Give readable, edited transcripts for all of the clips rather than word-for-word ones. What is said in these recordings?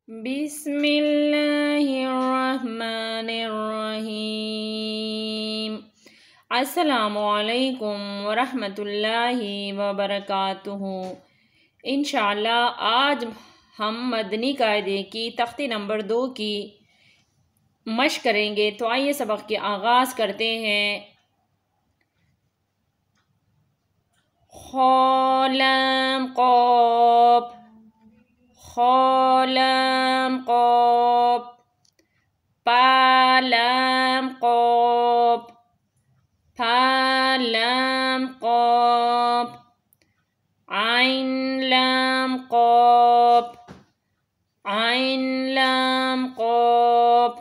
بسم اللہ الرحمن الرحیم۔ السلام علیکم ورحمۃ اللہ وبرکاتہ۔ انشاءاللہ آج ہم مدنی قاعدے کی تختی نمبر 2 کی مشق کریں گے، تو آئیے سبق کے آغاز کرتے ہیں۔ خالم قاف، خالم قاف، پالم قاف، پالم قاف، عین لام قاف، عین لام قاف،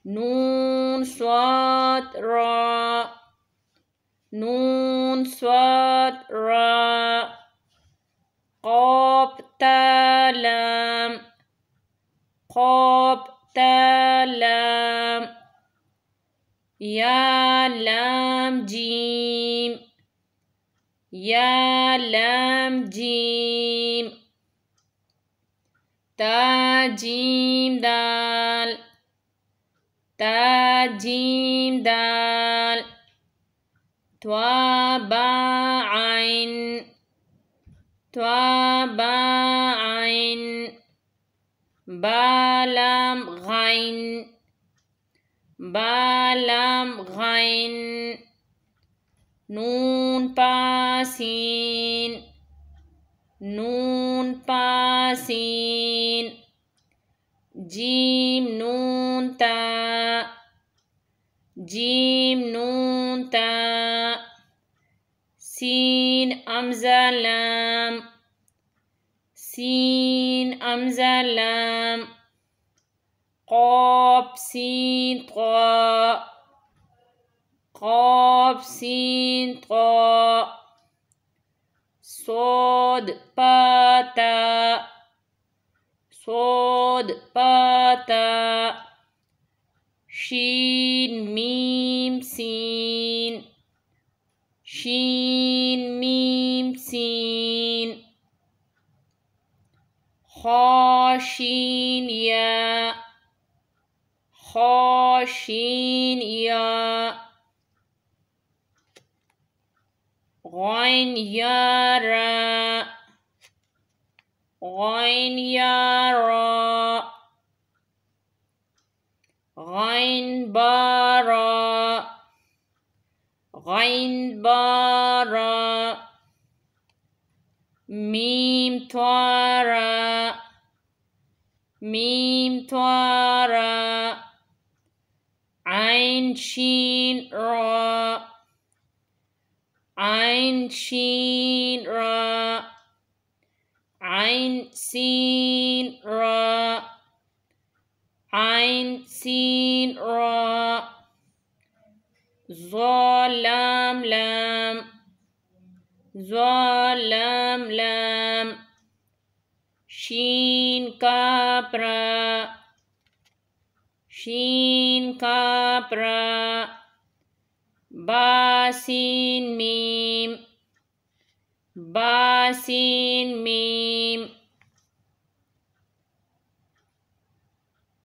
نون صاد را، نون صاد را، قاف تا لام، قاف تا لام، یا لام جیم، یا لام جیم، تا جیم دال، تا جیم دال، توا با عین، توا با عین، با لام غین، با لام غین، نون پا سین، نون پا سین، جیم نون تا، جیم نون تا، سین امزہ لام، سین امزہ لام، قاف سین طا، قاف سین طا، صاد پا تا، صاد پا تا، شین میم سین، شین میم سین، خا شین یا، خا شین یا، غین یا را، غین یا را، غین با را، غین با را، میم توا را، میم توا را، عین شین را، عین شین را، عین سین را، عین سین را، ظا لام لام، ظا لام لام، شین کاف را، شین کاف را، با سین میم، با سین میم،